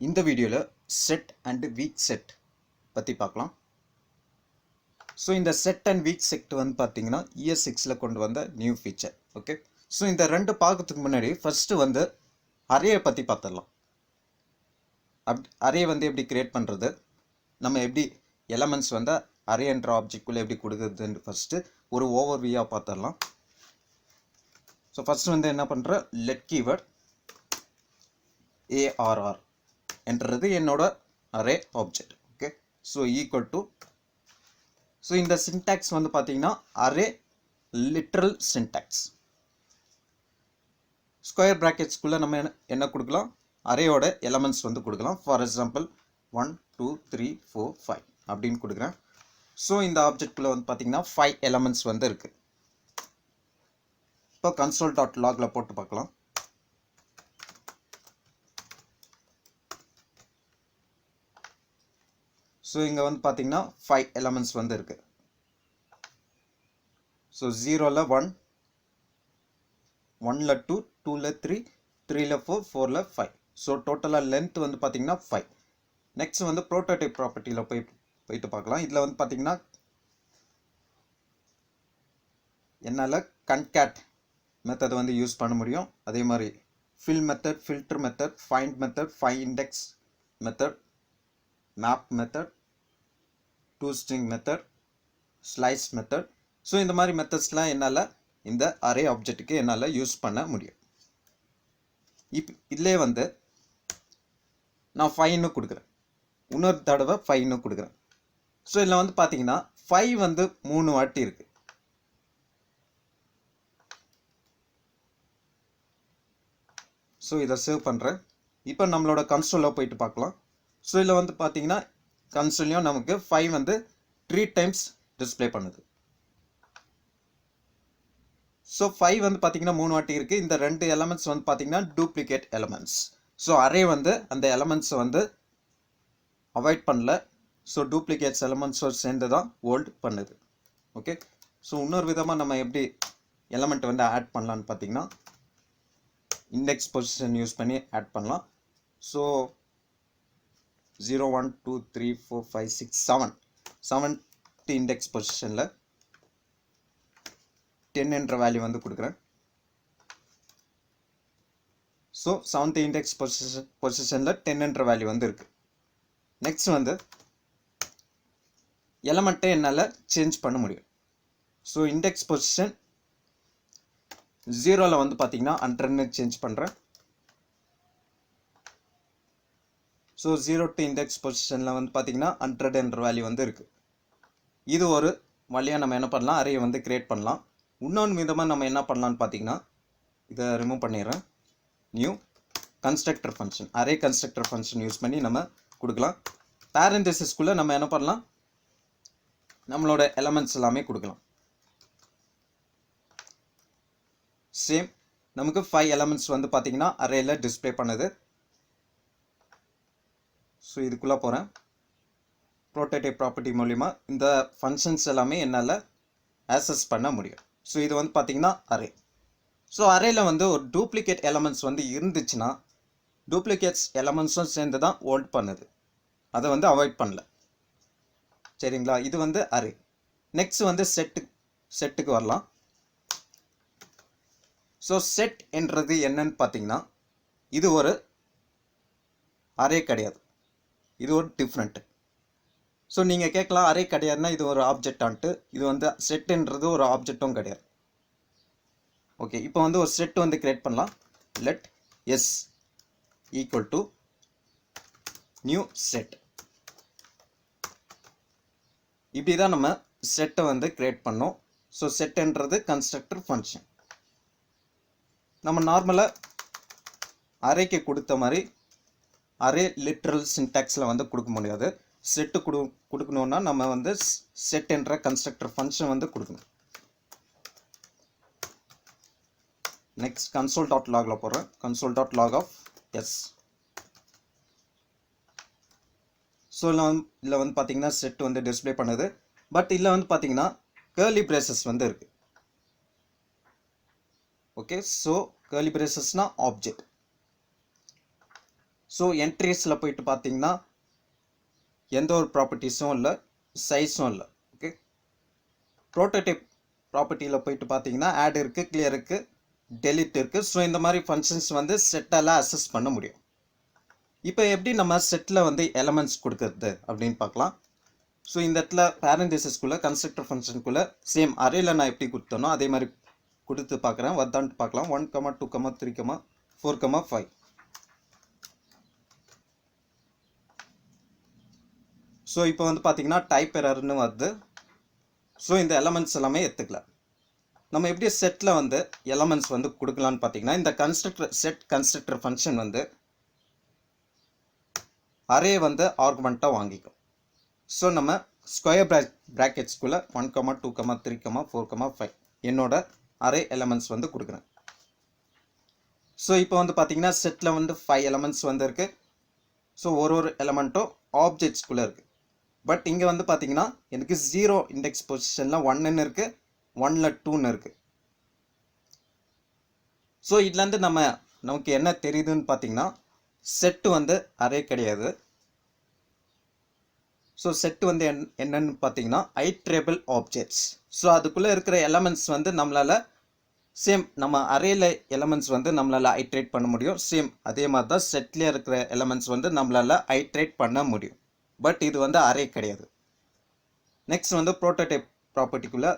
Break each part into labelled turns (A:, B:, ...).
A: இந்த வீடியோவில் set and week set பற்றி பார்க்கலாம். ஸோ இந்த செட் அண்ட் வீக் செட் வந்து பார்த்தீங்கன்னா ES6 கொண்டு வந்த நியூ ஃபீச்சர். ஓகே, ஸோ இந்த ரெண்டு பார்க்கறதுக்கு முன்னாடி ஃபஸ்ட்டு வந்து அரேயை பற்றி பார்த்துடலாம். அரே வந்து எப்படி கிரியேட் பண்ணுறது, நம்ம எப்படி எலமெண்ட்ஸ் வந்து அரே என்ற ஆப்ஜெக்ட்குள்ளே எப்படி கொடுக்குறதுன்னு ஃபஸ்ட்டு ஒரு ஓவர் வியூவாக பார்த்துடலாம். ஸோ ஃபஸ்ட்டு வந்து என்ன பண்ணுற, லெட் கீவேர்ட் ARR என்றது என்னோட array object. Okay, so equal to, so இந்த சின்டாக்ஸ் வந்து பார்த்தீங்கன்னா அரே லிட்ரல் சின்டாக்ஸ். ஸ்கொயர் ப்ராக்கெட்ஸ்குள்ளே நம்ம என்ன கொடுக்கலாம், அரேயோட எலமெண்ட்ஸ் வந்து கொடுக்கலாம். ஃபார் எக்ஸாம்பிள் 1 2 3 4 5 அப்படின்னு கொடுக்குறேன். ஸோ இந்த ஆப்ஜெக்ட்குள்ளே வந்து பார்த்தீங்கன்னா 5 எலமெண்ட்ஸ் வந்து இருக்குது. இப்போ console.logல போட்டு பார்க்கலாம். ஸோ இங்கே வந்து பார்த்தீங்கன்னா 5 எலமெண்ட்ஸ் வந்து இருக்குது. ஸோ 0ல் 1, 1ல் 2, 2ல் 3, 3ல் 4, 4ல் 5. ஸோ டோட்டலாக லென்த் வந்து பார்த்தீங்கன்னா 5. நெக்ஸ்ட் வந்து ப்ரோட்டோடைப் ப்ராப்பர்ட்டியில் போயிட்டு பார்க்கலாம். இதில் வந்து பார்த்தீங்கன்னா என்னால் கன்கேட் மெத்தட் வந்து யூஸ் பண்ண முடியும். அதே மாதிரி fill method, filter method, find method, find index method, map method, to string method, slice method. So இந்த மாதிரி மெத்தட்ஸ்லாம் என்னால் இந்த அரே ஆப்ஜெக்ட்டுக்கு என்னால் யூஸ் பண்ண முடியும். இதிலே வந்து நான் 5ன்னு கொடுக்குறேன், இன்னொரு தடவை 5ன்னு கொடுக்குறேன். ஸோ இதில் வந்து பார்த்தீங்கன்னா 5 வந்து 3 வாட்டி இருக்குது. ஸோ இதை சேவ் பண்ணுறேன். இப்போ நம்மளோட கன்சோலில் போயிட்டு பார்க்கலாம். ஸோ இதில் வந்து பார்த்தீங்கன்னா கன்சோல்லையும் நமக்கு 5 வந்து 3 டைம்ஸ் டிஸ்பிளே பண்ணுது. ஸோ 5 வந்து பார்த்தீங்கன்னா 3 வாட்டி இருக்குது. இந்த 2 எலமெண்ட்ஸ் வந்து பார்த்தீங்கன்னா டூப்ளிகேட் எலமெண்ட்ஸ். ஸோ அரே வந்து அந்த எலமெண்ட்ஸை வந்து அவாய்ட் பண்ணல. ஸோ டூப்ளிகேட்ஸ் எலமெண்ட்ஸோடு சேர்ந்து தான் ஹோல்ட் பண்ணுது. ஓகே, ஸோ இன்னொரு விதமாக நம்ம எப்படி எலமெண்ட் வந்து ஆட் பண்ணலான்னு பார்த்தீங்கன்னா இண்டெக்ஸ் பொசிஷன் யூஸ் பண்ணி ஆட் பண்ணலாம். ஸோ 0 1 2 3 4 5 6 7 7th இண்டெக்ஸ் பொசிஷனில் 10 என்ற வேல்யூ வந்து கொடுக்குறேன். ஸோ 7th இண்டெக்ஸ் பொசிஷனில் 10 என்ற வேல்யூ வந்து இருக்குது. நெக்ஸ்ட் வந்து எலமெண்ட்டை என்னால் சேஞ்ச் பண்ண முடியும். ஸோ இண்டெக்ஸ் பொசிஷன் 0ல் வந்து பார்த்தீங்கன்னா 100ன்னு சேஞ்ச் பண்ணுறேன். ஸோ 0th இண்டெக்ஸ் பொசிஷனில் வந்து பார்த்தீங்கன்னா 100 என்ற வேல்யூ வந்து இருக்குது. இது ஒரு வழியாக நம்ம என்ன பண்ணலாம், அரே வந்து கிரியேட் பண்ணலாம். இன்னொன்று விதமாக நம்ம என்ன பண்ணலான்னு பார்த்தீங்கன்னா இதை ரிமூவ் பண்ணிடுறேன். New constructor function, array constructor function use பண்ணி நம்ம கொடுக்கலாம். பேரண்டசிஸ்குள்ளே நம்ம என்ன பண்ணலாம், நம்மளோட எலமெண்ட்ஸ் எல்லாமே கொடுக்கலாம். சேம் நமக்கு 5 எலமெண்ட்ஸ் வந்து பார்த்தீங்கன்னா அரேயில் டிஸ்பிளே பண்ணுது. ஸோ இதுக்குள்ளே போகிறேன். ப்ரோட்டோடைப் ப்ராப்பர்ட்டி மூலிமா இந்த ஃபங்க்ஷன்ஸ் எல்லாமே என்னால் ஆக்சஸ் பண்ண முடியும். ஸோ இது வந்து பார்த்தீங்கன்னா அரே. ஸோ அரேயில் வந்து ஒரு டூப்ளிகேட் எலமெண்ட்ஸ் வந்து இருந்துச்சுன்னா டூப்ளிகேட்ஸ் எலமெண்ட்ஸும் சேர்ந்து தான் ஹோல்ட் பண்ணுது, அதை வந்து அவாய்ட் பண்ணல. சரிங்களா, இது வந்து அரே. நெக்ஸ்ட் வந்து செட்டுக்கு வரலாம். ஸோ செட் என்றது என்னன்னு பார்த்தீங்கன்னா இது ஒரு அரே கிடையாது, இது ஒரு டிஃப்ரெண்ட். ஸோ நீங்கள் கேட்கலாம் அரே கிடையாதுன்னா இது ஒரு ஆப்ஜெக்டான்ட்டு. இது வந்து செட்டுன்றது ஒரு ஆப்ஜெக்டும் கிடையாது. ஓகே, இப்போ வந்து ஒரு செட் வந்து கிரியேட் பண்ணலாம். Let S equal to new set. இப்படி தான் நம்ம செட்டை வந்து கிரியேட் பண்ணோம். ஸோ செட்டுன்றது கன்ஸ்ட்ரக்டர் ஃபங்க்ஷன். நம்ம நார்மலாக அரேக்கு கொடுத்த மாதிரி அரே லிட்ரல் சின்டாக்ஸில் வந்து கொடுக்க முடியாது. செட்டு கொடுக்கணுன்னா நம்ம வந்து செட் என்ற கன்ஸ்ட்ரக்டர் ஃபங்க்ஷன் வந்து கொடுக்கணும். நெக்ஸ்ட் console.logல போகிறேன். console.log of s. ஸோ இதில் வந்து பார்த்தீங்கன்னா செட் வந்து டிஸ்பிளே பண்ணுது. பட் இதில் வந்து பார்த்தீங்கன்னா கேர்லி பிரேசஸ் வந்து இருக்குது. ஓகே, ஸோ கேர்லி பிரேசஸ்னால் ஆப்ஜெக்ட். ஸோ என்ட்ரிஸில் போயிட்டு பார்த்தீங்கன்னா எந்த ஒரு ப்ராப்பர்ட்டிஸும் இல்லை, சைஸும் இல்லை. ஓகே, ப்ரோட்டோடைப் ப்ராப்பர்ட்டியில் போயிட்டு பார்த்தீங்கன்னா ஆட் இருக்குது, கிளியர் இருக்குது, டெலிட் இருக்குது. ஸோ இந்த மாதிரி ஃபங்க்ஷன்ஸ் வந்து செட்டால் அசஸ் பண்ண முடியும். இப்போ எப்படி நம்ம செட்டில் வந்து எலமெண்ட்ஸ் கொடுக்கறது அப்படின்னு பார்க்கலாம். ஸோ இந்த இடத்துல பேரண்டிசஸ்குள்ளே கன்ஸ்ட்ரக்டர் ஃபங்க்ஷனுக்குள்ளே சேம் அரேயில் நான் எப்படி கொடுத்தனோ அதே மாதிரி கொடுத்து பார்க்குறேன். வந்தான்ட்டு பார்க்கலாம். 1, 2, 3, 4, 5. ஸோ இப்போ வந்து பார்த்தீங்கன்னா டைப் எரர்னு வருது. ஸோ இந்த எலமெண்ட்ஸ் எல்லாமே எடுத்துக்கல. நம்ம எப்படி செட்டில் வந்து எலமெண்ட்ஸ் வந்து கொடுக்கலான்னு பார்த்தீங்கன்னா இந்த செட் கன்ஸ்ட்ரக்டர் ஃபங்க்ஷன் வந்து அரே வந்து ஆர்குமெண்ட்டாக வாங்கிக்கும். ஸோ நம்ம ஸ்கொயர் ப்ராக்கெட்ஸ்குள்ளே 1, 2, 3, 4, 5 என்னோட அரே எலமெண்ட்ஸ் வந்து கொடுக்குறேன். ஸோ இப்போ வந்து பார்த்தீங்கன்னா செட்டில் வந்து 5 எலமெண்ட்ஸ் வந்து இருக்குது. ஸோ ஒரு எலமெண்ட்டும் ஆப்ஜெக்ட்ஸ்குள்ளே இருக்குது. பட் இங்கே வந்து பார்த்தீங்கன்னா எனக்கு 0 இண்டெக்ஸ் பொசிஷனில் 1ன்னு இருக்குது, 1ல் 2ன்னு இருக்குது. ஸோ இதுலேருந்து நமக்கு என்ன தெரியுதுன்னு பார்த்தீங்கன்னா செட்டு வந்து அரே கிடையாது. ஸோ செட்டு வந்து என்னன்னு பார்த்தீங்கன்னா ஐட்ரேபிள் ஆப்ஜெக்ட்ஸ். ஸோ அதுக்குள்ளே இருக்கிற எலமெண்ட்ஸ் வந்து நம்மளால் சேம் நம்ம அரேல எலமெண்ட்ஸ் வந்து நம்மளால் ஐட்ரேட் பண்ண முடியும். சேம் அதே மாதிரி தான் செட்லேயே இருக்கிற எலமெண்ட்ஸ் வந்து நம்மளால் ஐட்ரேட் பண்ண முடியும். பட் இது வந்து அரே கிடையாது. நெக்ஸ்ட் வந்து ப்ரோட்டோடைப் ப்ராப்பர்ட்டிக்குள்ளே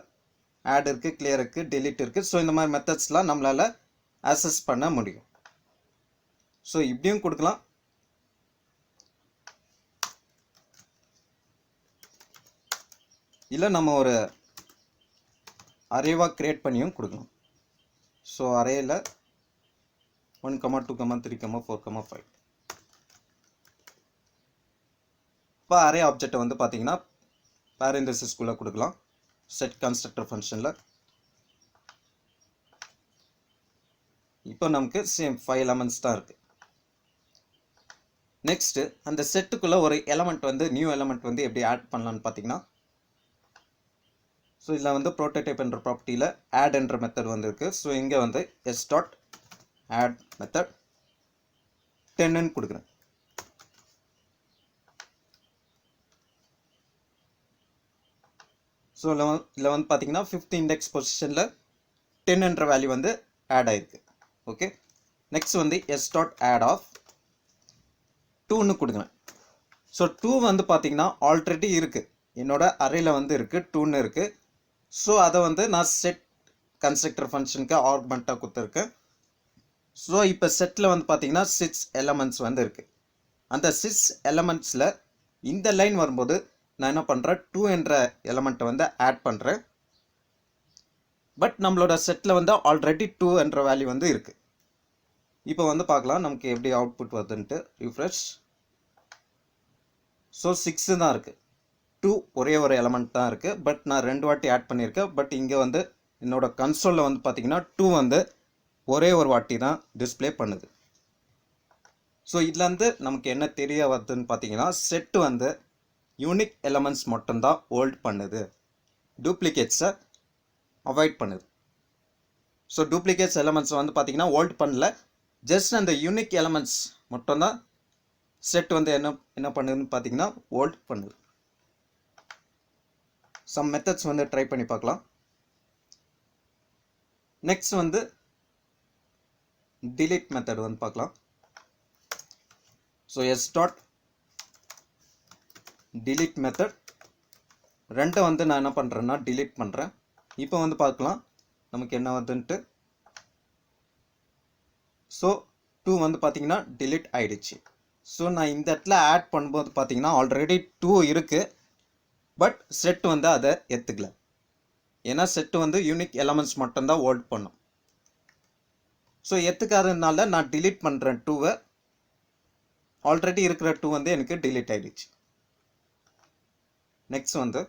A: ஆட் இருக்குது, கிளியர் இருக்குது, டெலிட் இருக்குது. ஸோ இந்த மாதிரி மெத்தட்ஸ்லாம் நம்மளால் அசஸ் பண்ண முடியும். ஸோ இப்படியும் கொடுக்கலாம், இல்லை நம்ம ஒரு அரேவாக க்ரியேட் பண்ணியும் கொடுக்கலாம். ஸோ அரேயில் 1, 2, 3, 4, 5. இப்போ அரே ஆப்ஜெக்டை வந்து பார்த்தீங்கன்னா பேரண்டிசஸ்குள்ளே கொடுக்கலாம் செட் கன்ஸ்ட்ரக்டர் ஃபங்க்ஷனில். இப்போ நமக்கு சேம் 5 எலமெண்ட்ஸ் தான் இருக்குது. நெக்ஸ்ட்டு அந்த செட்டுக்குள்ளே ஒரு எலமெண்ட் வந்து நியூ எலமெண்ட் வந்து எப்படி ஆட் பண்ணலான்னு பார்த்தீங்கன்னா ஸோ இதில் வந்து ப்ரோட்டோடைப் என்ற ப்ராப்பர்ட்டியில் ஆட் என்ற மெத்தட் வந்து இருக்குது. ஸோ இங்கே வந்து s.add மெத்தட் 10ன்னு கொடுக்குறேன். ஸோ இதில் வந்து பார்த்தீங்கன்னா 5th இண்டெக்ஸ் பொசிஷனில் 10 என்ற வேல்யூ வந்து ஆட் ஆகிருக்கு. ஓகே, நெக்ஸ்ட் வந்து s.add of 2ன்னு கொடுக்குறேன். ஸோ 2 வந்து பார்த்தீங்கன்னா ஆல்ரெடி இருக்குது, என்னோட அரேல வந்து இருக்குது, 2ன்னு இருக்குது. ஸோ அதை வந்து நான் செட் கன்ஸ்ட்ரக்டர் ஃபங்க்ஷனுக்கு ஆர்குமெண்ட்டாக கொடுத்துருக்கேன். ஸோ இப்போ செட்டில் வந்து பார்த்தீங்கன்னா 6 எலமெண்ட்ஸ் வந்து இருக்குது. அந்த 6 எலமெண்ட்ஸில் இந்த லைன் வரும்போது நான் என்ன பண்ணுறேன், 2 என்ற எலமெண்ட்டை வந்து ஆட் பண்ணுறேன். பட் நம்மளோட செட்டில் வந்து ஆல்ரெடி 2 என்ற வேல்யூ வந்து இருக்குது. இப்போ வந்து பார்க்கலாம் நமக்கு எப்படி அவுட்புட் வருதுன்ட்டு. ரிஃப்ரெஷ். ஸோ 6 தான் இருக்குது, 2 ஒரே ஒரு எலமெண்ட் தான் இருக்குது. பட் நான் 2 வாட்டி ஆட் பண்ணியிருக்கேன். பட் இங்கே வந்து என்னோட கன்சோலில் வந்து பார்த்தீங்கன்னா 2 வந்து ஒரே ஒரு வாட்டி தான் டிஸ்பிளே பண்ணுது. ஸோ இதுலேருந்து நமக்கு என்ன தெரிய வருதுன்னு பார்த்தீங்கன்னா செட்டு வந்து யூனிக் எலமெண்ட்ஸ் மட்டும்தான் ஹோல்ட் பண்ணுது, டூப்ளிகேட்ஸை அவாய்ட் பண்ணுது. ஸோ டூப்ளிகேட்ஸ் எலமெண்ட்ஸ் வந்து பார்த்தீங்கன்னா ஹோல்ட் பண்ணல, ஜஸ்ட் அந்த யூனிக் எலமெண்ட்ஸ் மட்டும்தான் செட் வந்து என்ன பண்ணுதுன்னு பார்த்தீங்கன்னா ஹோல்ட் பண்ணுது. சம் மெத்தட்ஸ் வந்து ட்ரை பண்ணி பார்க்கலாம். நெக்ஸ்ட் வந்து delete மெத்தட் வந்து பார்க்கலாம். ஸோ s.delete மெத்தட் 2 வந்து நான் என்ன பண்ணுறேன்னா delete பண்ணுறேன். இப்போ வந்து பார்க்கலாம் நமக்கு என்ன வருதுன்ட்டு. ஸோ 2 வந்து பார்த்தீங்கன்னா delete ஆயிடுச்சு. ஸோ நான் இந்த இடத்துல ஆட் பண்ணும்போது பார்த்தீங்கன்னா ஆல்ரெடி 2 இருக்குது. பட் செட் வந்து அதை எடுத்துக்கல, ஏன்னா செட்டு வந்து யூனிக் எலமெண்ட்ஸ் மட்டும்தான் ஹோல்ட் பண்ணும். ஸோ எடுத்துக்காததுனால நான் delete பண்ணுறேன் 2வை. ஆல்ரெடி இருக்கிற 2 வந்து எனக்கு delete ஆகிடுச்சு. நெக்ஸ்ட் வந்து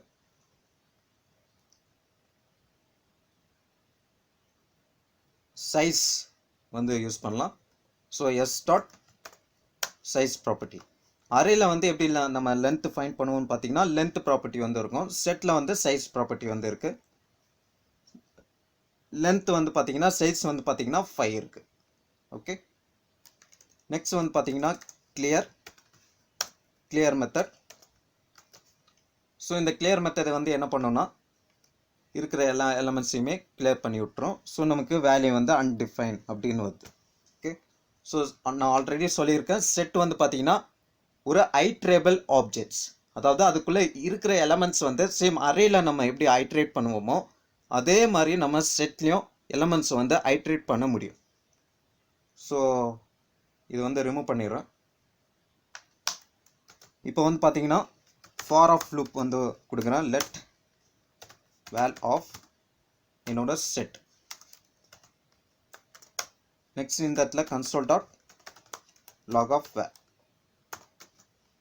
A: சைஸ் வந்து யூஸ் பண்ணலாம். ஸோ s.size ப்ராப்பர்ட்டி அரேயில் வந்து எப்படி நம்ம லென்த் ஃபைண்ட் பண்ணுவோம்னு பார்த்தீங்கன்னா லென்த் ப்ராப்பர்ட்டி வந்து இருக்கும். செட்டில் வந்து சைஸ் ப்ராப்பர்ட்டி வந்து இருக்குது. லென்த் வந்து பார்த்தீங்கன்னா சைஸ் வந்து பார்த்தீங்கன்னா 5 இருக்குது. ஓகே, நெக்ஸ்ட் வந்து பார்த்தீங்கன்னா clear மெத்தட். ஸோ இந்த clear மெத்தடை வந்து என்ன பண்ணோம்னா இருக்கிற எல்லா எலமெண்ட்ஸையுமே கிளியர் பண்ணி விட்டுரும். ஸோ நமக்கு வேல்யூ வந்து அன்டிஃபைன் அப்படின்னு வருது. ஓகே, ஸோ நான் ஆல்ரெடி சொல்லியிருக்கேன், செட் வந்து பார்த்தீங்கன்னா ஒரு ஐட்ரேபிள் ஆப்ஜெக்ட்ஸ், அதாவது அதுக்குள்ளே இருக்கிற எலமெண்ட்ஸ் வந்து சேம் அரேல நம்ம எப்படி ஐட்ரேட் பண்ணுவோமோ அதே மாதிரி நம்ம செட்லேயும் எலமெண்ட்ஸ் வந்து ஐட்ரேட் பண்ண முடியும். ஸோ இது வந்து ரிமூவ் பண்ணிடுறேன். இப்போ வந்து பார்த்தீங்கன்னா ஃபார் ஆஃப் லூப் வந்து கொடுக்குறேன். லெட் val of என்னோட செட். நெக்ஸ்ட் இந்த இடத்துல console.log of val.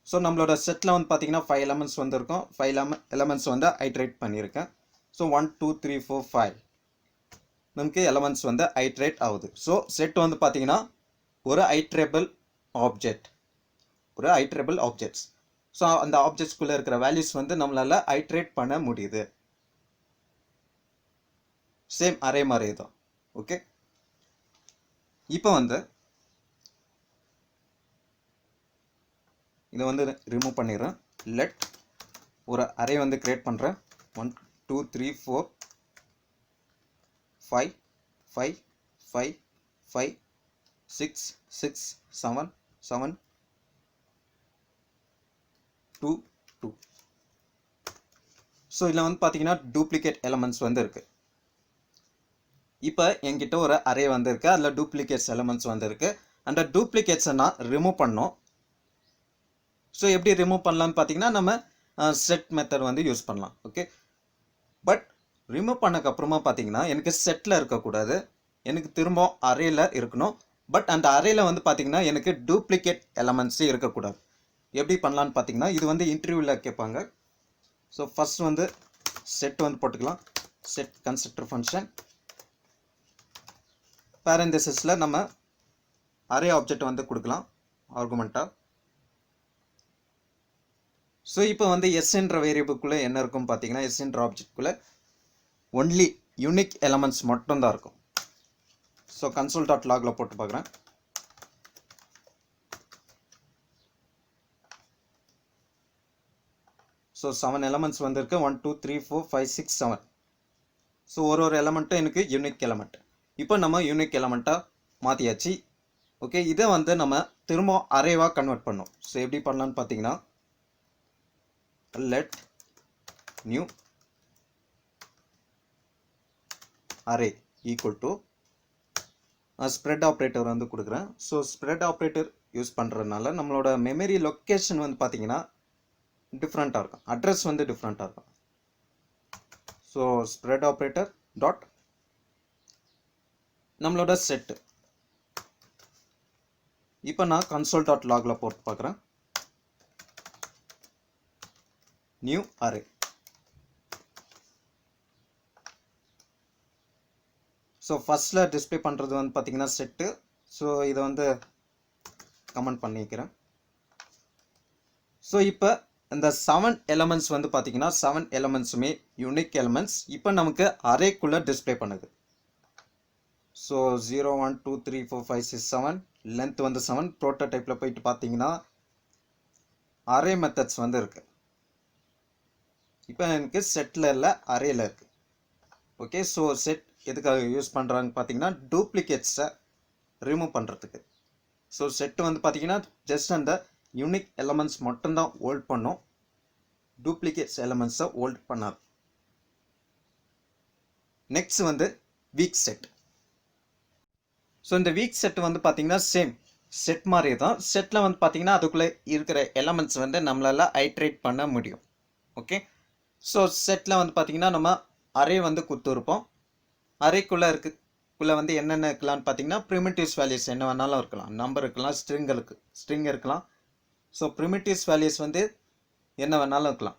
A: ஸோ நம்மளோட செட்டில் வந்து பார்த்தீங்கன்னா 5 எலமெண்ட்ஸ் வந்து இருக்கும். 5 எலமெண்ட்ஸ் வந்து ஐட்ரேட் பண்ணியிருக்கேன். ஸோ 1 2 3 4 5 நமக்கு எலமெண்ட்ஸ் வந்து ஐட்ரேட் ஆகுது. ஸோ செட் வந்து பார்த்தீங்கன்னா ஒரு ஐட்ரேபிள் ஆப்ஜெக்ட்ஸ். ஸோ அந்த ஆப்ஜெக்ட்ஸ்குள்ளே இருக்கிற வேல்யூஸ் வந்து நம்மளால் ஐட்ரேட் பண்ண முடியுது. சேம் அரே மாதிரி தான். ஓகே, இப்போ வந்து இதை வந்து ரிமூவ் பண்ணிடுறேன். லெட் ஒரு அரே வந்து கிரியேட் பண்ணுறேன். 1 2 3 4 5 5 5 5 6 6 7 7 2 2. ஸோ இதில் வந்து பார்த்தீங்கன்னா டூப்ளிகேட் எலமெண்ட்ஸ் வந்து இருக்குது. இப்போ என்கிட்ட ஒரு அரே வந்து இருக்குது, அதில் டூப்ளிகேட்ஸ் எலமெண்ட்ஸ் வந்து இருக்குது. அந்த டூப்ளிகேட்ஸை நான் ரிமூவ் பண்ணோம். ஸோ எப்படி ரிமூவ் பண்ணலான்னு பார்த்தீங்கன்னா நம்ம செட் மெத்தட் வந்து யூஸ் பண்ணலாம். ஓகே, பட் ரிமூவ் பண்ணக்கப்புறமா பார்த்தீங்கன்னா எனக்கு செட்டில் இருக்கக்கூடாது, எனக்கு திரும்ப அரேல இருக்கணும். பட் அந்த அரேல வந்து பார்த்தீங்கன்னா எனக்கு டூப்ளிகேட் எலமெண்ட்ஸு இருக்கக்கூடாது. எப்படி பண்ணலான்னு பார்த்தீங்கன்னா இது வந்து இன்டர்வியூவில் கேட்பாங்க. ஸோ ஃபர்ஸ்ட் வந்து செட் வந்து போட்டுக்கலாம். செட் கன்ஸ்ட்ரக்டர் ஃபங்க்ஷன் பேரந்தசிஸில் நம்ம அரே ஆப்ஜெக்ட் வந்து கொடுக்கலாம் ஆர்குமெண்ட்டாக. ஸோ இப்போ வந்து எஸ்ன்ற வேரியபிள்குள்ளே என்ன இருக்கும் பார்த்தீங்கன்னா எஸ்ன்ற ஆப்ஜெக்ட்குள்ளே ஒன்லி யூனிக் எலமெண்ட்ஸ் மட்டும்தான் இருக்கும். ஸோ console.logல போட்டு பார்க்குறேன். ஸோ 7 எலமெண்ட்ஸ் வந்துருக்கு. 1 2 3 4 5 6 7. ஸோ ஒரு எலமெண்ட்டும் எனக்கு யூனிக் எலமெண்ட். இப்போ நம்ம யூனிக் எலமெண்ட்டாக மாற்றியாச்சு. ஓகே, இதை வந்து நம்ம திரும்ப அரேவாக கன்வெர்ட் பண்ணோம். ஸோ எப்படி பண்ணலான்னு பார்த்தீங்கன்னா let new array equal to spread operator வந்து கொடுக்குறேன். ஸோ ஸ்ப்ரெட் ஆப்ரேட்டர் யூஸ் பண்ணுறதுனால நம்மளோட மெமரி லொக்கேஷன் வந்து பார்த்தீங்கன்னா டிஃப்ரெண்ட்டாக இருக்கும், அட்ரஸ் வந்து டிஃப்ரெண்ட்டாக இருக்கும். ஸோ ஸ்ப்ரெட் ஆப்ரேட்டர் டாட் நம்மளோட செட்டு. இப்போ நான் console.logல போட்டு பார்க்குறேன். New array. ஸோ ஃபர்ஸ்ட்டில் டிஸ்பிளே பண்ணுறது வந்து பார்த்தீங்கன்னா செட்டு. ஸோ இதை வந்து கமெண்ட் பண்ணிக்கிறேன். ஸோ இப்போ இந்த 7 எலமெண்ட்ஸ் வந்து பார்த்தீங்கன்னா 7 எலமெண்ட்ஸுமே யூனிக் எலமெண்ட்ஸ் இப்போ நமக்கு அரேக்குள்ளே டிஸ்பிளே பண்ணுது. ஸோ 0 1 2 3 4 5 6 7 லென்த் வந்து 7. ப்ரோட்டோடைப்பில் போயிட்டு பார்த்தீங்கன்னா அரே மெத்தட்ஸ் வந்து இருக்குது. இப்போ எனக்கு செட்டில் இல்லை, அரேல இருக்குது. ஓகே, ஸோ செட் எதுக்காக யூஸ் பண்ணுறாங்க பார்த்தீங்கன்னா டூப்ளிகேட்ஸை ரிமூவ் பண்ணுறதுக்கு. ஸோ செட் வந்து பார்த்தீங்கன்னா ஜஸ்ட் அந்த யூனிக் எலமெண்ட்ஸ் மட்டும்தான் ஹோல்ட் பண்ணும், டூப்ளிகேட்ஸ் எலமெண்ட்ஸை ஹோல்ட் பண்ணாது. நெக்ஸ்ட் வந்து வீக் செட். ஸோ இந்த வீக் செட் வந்து பார்த்தீங்கன்னா சேம் செட் மாதிரியே தான். செட்டில் வந்து பார்த்தீங்கன்னா அதுக்குள்ளே இருக்கிற எலமெண்ட்ஸ் வந்து நம்மளால் ஐட்ரேட் பண்ண முடியும். ஓகே, ஸோ செட்டில் வந்து பார்த்தீங்கன்னா நம்ம அரே வந்து கொடுத்துருப்போம். அரேக்குள்ளே இருக்குள்ளே வந்து என்னென்ன இருக்கலாம்னு பார்த்தீங்கன்னா ப்ரிமிட்டிவ்ஸ் வேல்யூஸ் என்ன வேணாலும் இருக்கலாம், நம்பர் இருக்கலாம், ஸ்ட்ரிங் இருக்கலாம். ஸோ ப்ரிமிட்டிவ்ஸ் வேல்யூஸ் வந்து என்ன வேணாலும் இருக்கலாம்.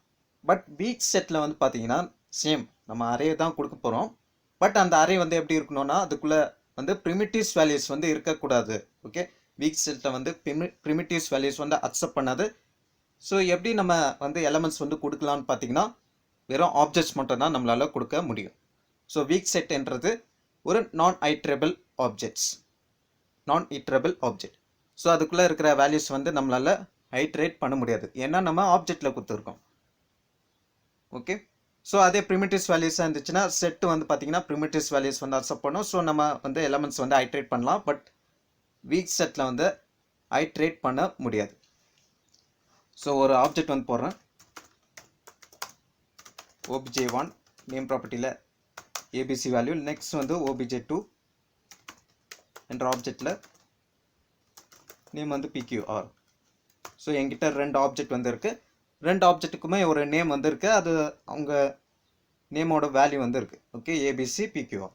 A: பட் வீக் செட்டில் வந்து பார்த்தீங்கன்னா சேம் நம்ம அரே தான் கொடுக்க போகிறோம். பட் அந்த அரே வந்து எப்படி இருக்கணும்னா அதுக்குள்ளே வந்து ப்ரிமிட்டிவ்ஸ் வேல்யூஸ் வந்து இருக்கக்கூடாது. ஓகே, வீக் செட்டில் வந்து ப்ரிமிட்டிவ்ஸ் வேல்யூஸ் வந்து அக்செப்ட் பண்ணாது. ஸோ எப்படி நம்ம வந்து எலமெண்ட்ஸ் வந்து கொடுக்கலான்னு பார்த்தீங்கன்னா வெறும் ஆப்ஜெக்ட்ஸ் மட்டும் தான் நம்மளால் கொடுக்க முடியும். ஸோ வீக் செட்ன்றது ஒரு நான் இட்ரபிள் ஆப்ஜெக்ட். ஸோ அதுக்குள்ளே இருக்கிற வேல்யூஸ் வந்து நம்மளால் ஐட்ரேட் பண்ண முடியாது, ஏன்னா நம்ம ஆப்ஜெக்டில் கொடுத்துருக்கோம். ஓகே, ஸோ அதே ப்ரிமிட்டிவ்ஸ் வேல்யூஸாக இருந்துச்சுன்னா செட் வந்து பார்த்தீங்கன்னா ப்ரிமிட்டிவ்ஸ் வேல்யூஸ் வந்து அக்செப்ட் பண்ணும். ஸோ நம்ம வந்து எலமெண்ட்ஸ் வந்து ஐட்ரேட் பண்ணலாம், பட் வீக் செட்டில் வந்து ஐட்ரேட் பண்ண முடியாது. ஸோ ஒரு ஆப்ஜெக்ட் வந்து போடுறேன், obj1 நேம் ப்ராப்பர்ட்டியில் ஏபிசி வேல்யூ, நெக்ஸ்ட் வந்து obj2 என்ற ஆப்ஜெக்டில் நேம் வந்து pqr. ஸோ என்கிட்ட ரெண்டு ஆப்ஜெக்ட் வந்து இருக்குது, ரெண்டு ஆப்ஜெக்ட்டுக்குமே ஒரு நேம் வந்து இருக்குது, அது அவங்க நேமோட வேல்யூ வந்து இருக்குது. Okay, ABC pqr.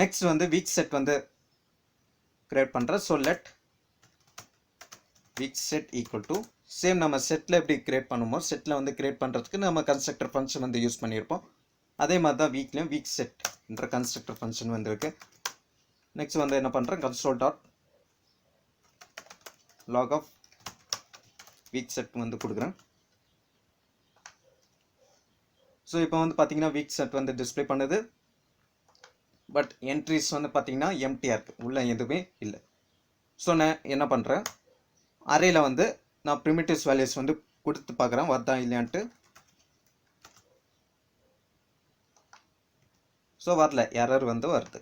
A: நெக்ஸ்ட் வந்து வீக் செட் வந்து கிரியேட் பண்ணுறேன். So let week set equal to same நம்ம செட்டில் எப்படி கிரியேட் பண்ணுமோ செட்டில் வந்து கிரியேட் பண்ணுறதுக்கு நம்ம கன்ஸ்ட்ரக்டர் ஃபங்க்ஷன் வந்து யூஸ் பண்ணியிருப்போம். அதே மாதிரி தான் வீக்லேயும் வீக் செட் என்ற கன்ஸ்ட்ரக்டர் ஃபங்க்ஷன் வந்துருக்கு. நெக்ஸ்ட் வந்து என்ன பண்ணுறேன், console dot log of weak set வந்து கொடுக்குறேன். ஸோ இப்போ வந்து பார்த்தீங்கன்னா வீக் செட் வந்து டிஸ்பிளே பண்ணுது, பட் என்ட்ரிஸ் வந்து பார்த்தீங்கன்னா எம்டியாக இருக்குது, உள்ள எதுவுமே இல்லை. ஸோ நான் என்ன பண்ணுறேன், அரேயில் வந்து நான் ப்ரிமிட்டிவ்ஸ் வேல்யூஸ் வந்து கொடுத்து பார்க்குறேன் வருதா இல்லையான்ட்டு. ஸோ வரல, எரர் வந்து வருது.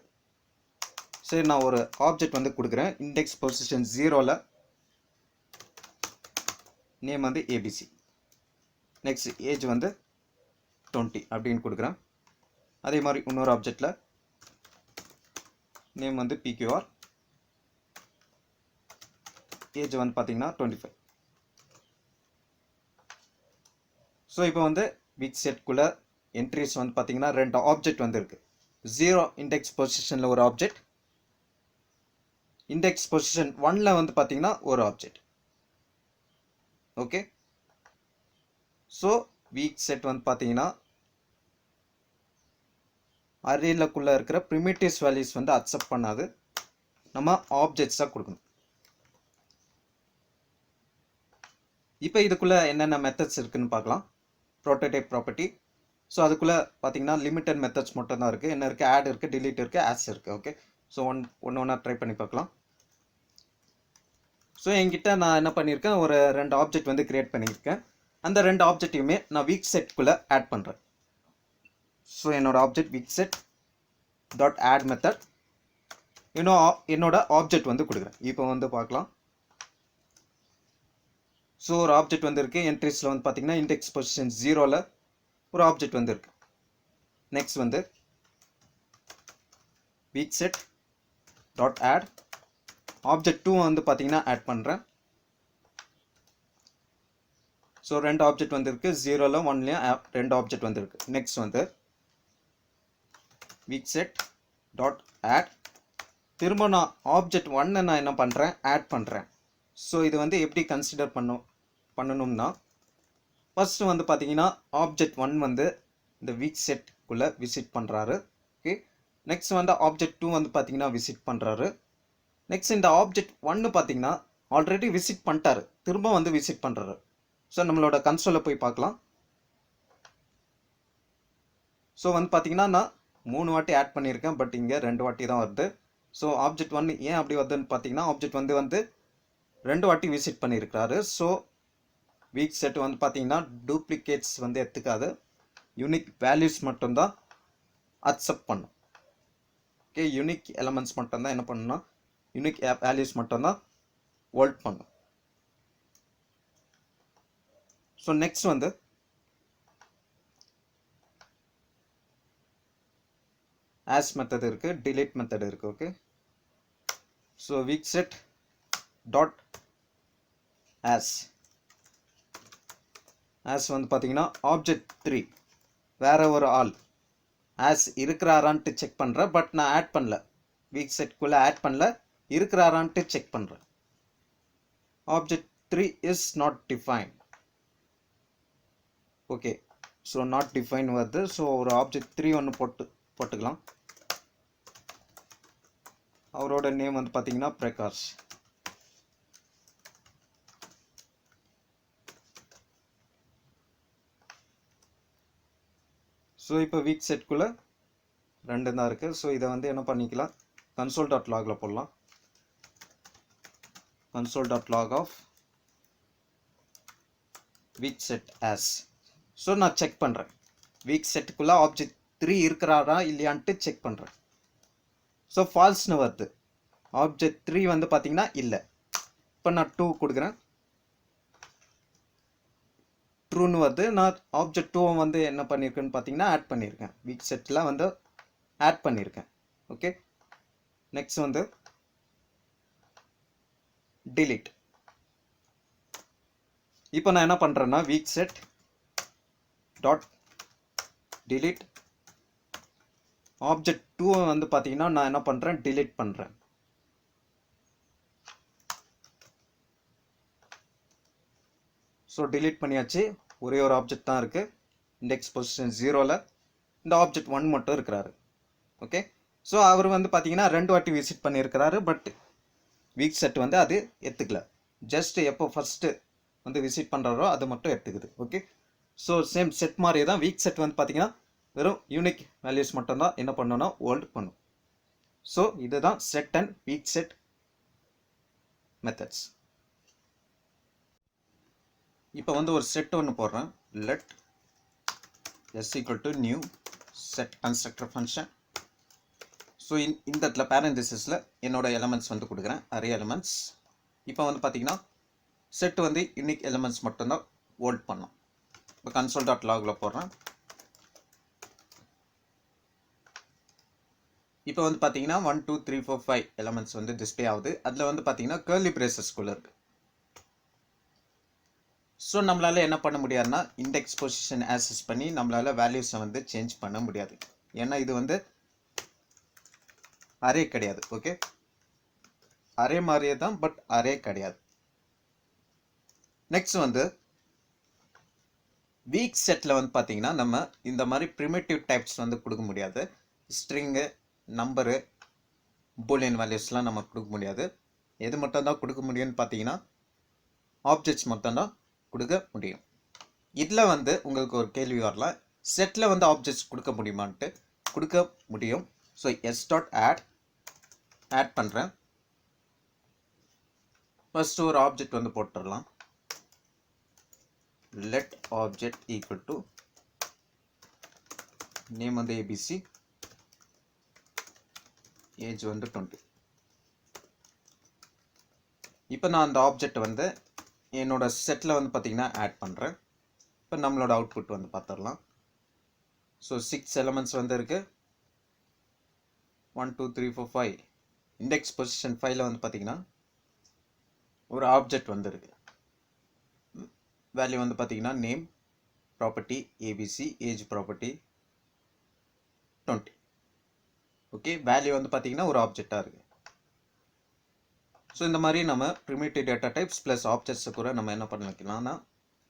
A: சரி, நான் ஒரு ஆப்ஜெக்ட் வந்து கொடுக்குறேன், இண்டெக்ஸ் பொசிஷன் 0ல் நேம் வந்து ஏபிசி, நெக்ஸ்ட் ஏஜ் வந்து 20 அப்படின்னு கொடுக்குறேன். அதே மாதிரி இன்னொரு ஆப்ஜெக்டில் நேம் வந்து pqr, ஏஜ் வந்து பார்த்தீங்கன்னா 25. ஸோ இப்போ வந்து வீக் செட்குள்ளே என்ட்ரிஸ் வந்து பார்த்தீங்கன்னா ரெண்டு ஆப்ஜெக்ட் வந்து இருக்குது. 0 இண்டெக்ஸ் பொசிஷனில் ஒரு ஆப்ஜெக்ட், இண்டெக்ஸ் பொசிஷன் 1ல் வந்து பார்த்தீங்கன்னா ஒரு object. Okay, so week set வந்து பார்த்தீங்கன்னா அரேலக்குள்ளே இருக்கிற ப்ரிமிட்டிவ்ஸ் வேல்யூஸ் வந்து அக்செப்ட் பண்ணாது, நம்ம ஆப்ஜெக்ட்ஸாக கொடுக்கணும். இப்போ இதுக்குள்ளே என்னென்ன மெத்தட்ஸ் இருக்குதுன்னு பார்க்கலாம். Prototype property. ஸோ அதுக்குள்ளே பார்த்தீங்கன்னா லிமிட்டட் மெத்தட்ஸ் மட்டும் தான் இருக்குது. என்ன இருக்குது, ஆட் இருக்குது, டிலீட் இருக்குது, ஆஸ் இருக்குது. ஓகே, ஸோ ஒன்றா ட்ரை பண்ணி பார்க்கலாம். ஸோ என்கிட்ட நான் என்ன பண்ணியிருக்கேன், ஒரு ரெண்டு ஆப்ஜெக்ட் வந்து கிரியேட் பண்ணியிருக்கேன். அந்த ரெண்டு ஆப்ஜெக்டையுமே நான் வீக் செட்குள்ளே ஆட் பண்ணுறேன். ஸோ என்னோட object weak set dot add method, என்னோட ஆப்ஜெக்ட் வந்து கொடுக்குறேன். இப்போ வந்து பார்க்கலாம். ஸோ ஒரு ஆப்ஜெக்ட் வந்து இருக்குது, என்ட்ரிஸில் வந்து பார்த்தீங்கன்னா இண்டெக்ஸ் பொசிஷன் 0ல் ஒரு ஆப்ஜெக்ட் வந்து இருக்குது. நெக்ஸ்ட் வந்து weak set dot add object 2 வந்து பார்த்தீங்கன்னா ஆட் பண்ணுறேன். ஸோ ரெண்டு ஆப்ஜெக்ட் வந்து இருக்குது, 0ல் 1லையும் ரெண்டு ஆப்ஜெக்ட் வந்து இருக்குது. நெக்ஸ்ட் வந்து வீக் செட் டாட் ஆட், திரும்ப நான் ஆப்ஜெக்ட் 1 நான் என்ன பண்ணுறேன், ஆட் பண்ணுறேன். ஸோ இது வந்து எப்படி கன்சிடர் பண்ணணும்னா ஃபர்ஸ்ட் வந்து பார்த்தீங்கன்னா ஆப்ஜெக்ட் 1 வந்து இந்த வீக் செட்குள்ளே விசிட் பண்ணுறாரு. ஓகே, நெக்ஸ்ட் வந்து ஆப்ஜெக்ட் 2 வந்து பார்த்தீங்கன்னா விசிட் பண்ணுறாரு. நெக்ஸ்ட் இந்த ஆப்ஜெக்ட் 1 பார்த்தீங்கன்னா ஆல்ரெடி விசிட் பண்ணிட்டாரு, திரும்ப வந்து விசிட் பண்ணுறாரு. ஸோ நம்மளோட கன்சோலில் போய் பார்க்கலாம். ஸோ வந்து பார்த்தீங்கன்னா நான் 3 வாட்டி ஆட் பண்ணியிருக்கேன், பட் இங்கே 2 வாட்டி தான் வருது. ஸோ ஆப்ஜெக்ட் 1 ஏன் அப்படி வருதுன்னு பார்த்தீங்கன்னா ஆப்ஜெக்ட் வந்து 2 வாட்டி விசிட் பண்ணியிருக்கிறாரு. ஸோ வீக் செட் வந்து பார்த்தீங்கன்னா டூப்ளிகேட்ஸ் வந்து எடுத்துக்காது, யூனிக் வேல்யூஸ் மட்டும்தான் அக்செப்ட் பண்ணும். ஓகே, யூனிக் எலமெண்ட்ஸ் மட்டும்தான் என்ன பண்ணுன்னா யூனிக் வேல்யூஸ் மட்டும்தான் ஹோல்ட் பண்ணும். ஸோ நெக்ஸ்ட் வந்து ஆஸ் மெத்தட் இருக்குது, டிலீட் மெத்தட் இருக்குது. Okay, so week set dot as வந்து பார்த்தீங்கன்னா ஆப்ஜெக்ட் 3 வேற ஒரு ஆள் ஆஸ் இருக்கிறாரான்ட்டு செக் பண்ணுறேன், பட் நான் ஆட் பண்ணல, வீக் செட்குள்ளே ஆட் பண்ணல, இருக்கிறாரான்ட்டு செக் பண்ணுறேன். Object 3 is not define. Okay, so not define வருது. ஸோ ஒரு ஆப்ஜெக்ட் 3 ஒன்று போட்டுக்கலாம். அவரோட நேம் வந்து பார்த்தீங்கன்னா பிரகாஷ். ஸோ இப்போ வீக் செட்குள்ளே 2 தான் இருக்குது. ஸோ இதை வந்து என்ன பண்ணிக்கலாம், கன்சோல் டாட் லாகில் போடலாம். console.log of weak set as. So நான் செக் பண்ணுறேன் வீக் செட்டுக்குள்ளே ஆப்ஜெக்ட் 3 இருக்கிறாரா இல்லையான்ட்டு செக் பண்ணுறேன். ஸோ ஃபால்ஸ்னு வருது. ஆப்ஜெக்ட் 3 வந்து பார்த்தீங்கன்னா இல்லை. இப்போ நான் 2 கொடுக்குறேன், ட்ரூன்னு வருது. நான் ஆப்ஜெக்ட் 2 வந்து என்ன பண்ணியிருக்கேன்னு பார்த்தீங்கன்னா ஆட் பண்ணியிருக்கேன், வீக் செட்டில் வந்து ஆட் பண்ணியிருக்கேன். ஓகே, நெக்ஸ்ட் வந்து delete. இப்போ நான் என்ன பண்ணுறேன்னா week set dot delete object 2 வந்து பார்த்தீங்கன்னா நான் என்ன பண்ணுறேன் delete பண்ணுறேன். ஸோ delete பண்ணியாச்சு. ஒரே ஒரு ஆப்ஜெக்ட் தான் இருக்குது, இண்டெக்ஸ் பொசிஷன் 0ல் இந்த ஆப்ஜெக்ட் 1 மட்டும் இருக்கிறாரு. ஓகே, ஸோ அவர் வந்து பார்த்தீங்கன்னா 2 வாட்டி விசிட் பண்ணியிருக்கிறாரு, பட் வீக் செட் வந்து அது எடுத்துக்கல. ஜஸ்ட் எப்போ ஃபஸ்ட்டு வந்து விசிட் பண்ணுறாரோ அது மட்டும் எடுத்துக்குது. ஓகே, ஸோ சேம் செட் மாதிரியே தான் வீக் செட் வந்து பார்த்தீங்கன்னா வெறும் யூனிக் வேல்யூஸ் மட்டும்தான் என்ன பண்ணணும்னா ஹோல்ட் பண்ணும். ஸோ இதுதான் set and week set methods. இப்போ வந்து ஒரு செட் ஒன்று போடுறேன், let s equal to new set constructor function. So இந்த இடத்துல பேரண்டிசிஸில் என்னோட எலமெண்ட்ஸ் வந்து கொடுக்குறேன், அரே எலமெண்ட்ஸ். இப்போ வந்து பார்த்தீங்கன்னா செட் வந்து யூனிக் எலமெண்ட்ஸ் மட்டும்தான் ஹோல்ட் பண்ணும். இப்போ console.logல போடுறேன். இப்போ வந்து பார்த்தீங்கன்னா 1 2 3 4 5 எலமெண்ட்ஸ் வந்து டிஸ்பிளே ஆகுது. அதில் வந்து பார்த்தீங்கன்னா கர்லி பிரேசஸ்குள்ளே இருக்குது. ஸோ நம்மளால் என்ன பண்ண முடியாதுன்னா இண்டெக்ஸ் பொசிஷன் ஆக்சஸ் பண்ணி நம்மளால் வேல்யூஸை வந்து சேஞ்ச் பண்ண முடியாது, ஏன்னா இது வந்து அரே கிடையாது. ஓகே, அரே மாதிரியே தான், பட் அரே கிடையாது. நெக்ஸ்ட் வந்து வீக் செட்டில் வந்து பார்த்தீங்கன்னா நம்ம இந்த மாதிரி ப்ரிமிட்டிவ் டைப்ஸ் வந்து கொடுக்க முடியாது. ஸ்ட்ரிங்கு, நம்பரு, பூலியன் வேல்யூஸ்லாம் நம்ம கொடுக்க முடியாது. எது மட்டும்தான் கொடுக்க முடியும்னு பார்த்தீங்கன்னா ஆப்ஜெக்ட்ஸ் மட்டும்தான் கொடுக்க முடியும். இதில் வந்து உங்களுக்கு ஒரு கேள்வி வரலாம், செட்டில் வந்து ஆப்ஜெக்ட்ஸ் கொடுக்க முடியுமான்ட்டு. கொடுக்க முடியும். ஸோ எஸ் டாட் ஆட் பண்ணுறேன். ஃபஸ்ட்டு ஒரு ஆப்ஜெக்ட் வந்து போட்டுடலாம். let object equal to name வந்து abc, age வந்து 20. இப்போ நான் அந்த ஆப்ஜெக்ட் வந்து என்னோட செட்டில் வந்து பார்த்தீங்கன்னா ஆட் பண்ணுறேன். இப்போ நம்மளோட அவுட்புட் வந்து பார்த்துடலாம். ஸோ 6 எலமெண்ட்ஸ் வந்து இருக்குது, 1 2 3 4 5. இண்டெக்ஸ் பொசிஷன் 5ல் வந்து பார்த்தீங்கன்னா ஒரு ஆப்ஜெக்ட் வந்து இருக்குது. வேல்யூ வந்து பார்த்தீங்கன்னா name property ABC, age property 20. Okay, value வந்து பார்த்தீங்கன்னா ஒரு ஆப்ஜெக்டாக இருக்குது. ஸோ இந்த மாதிரி நம்ம ப்ரிமிட்டிவ் டேட்டா டைப்ஸ் ப்ளஸ் ஆப்ஜெக்ட்ஸை கூட நம்ம என்ன பண்ணிக்கலாம்னா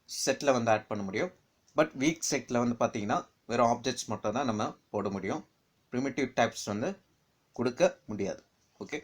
A: செட்டில் வந்து ஆட் பண்ண முடியும். பட் வீக் செட்டில் வந்து பார்த்தீங்கன்னா வெறும் ஆப்ஜெக்ட்ஸ் மட்டும் தான் நம்ம போட முடியும், ப்ரிமிட்டிவ் டைப்ஸ் வந்து கொடுக்க முடியாது. ஓகே.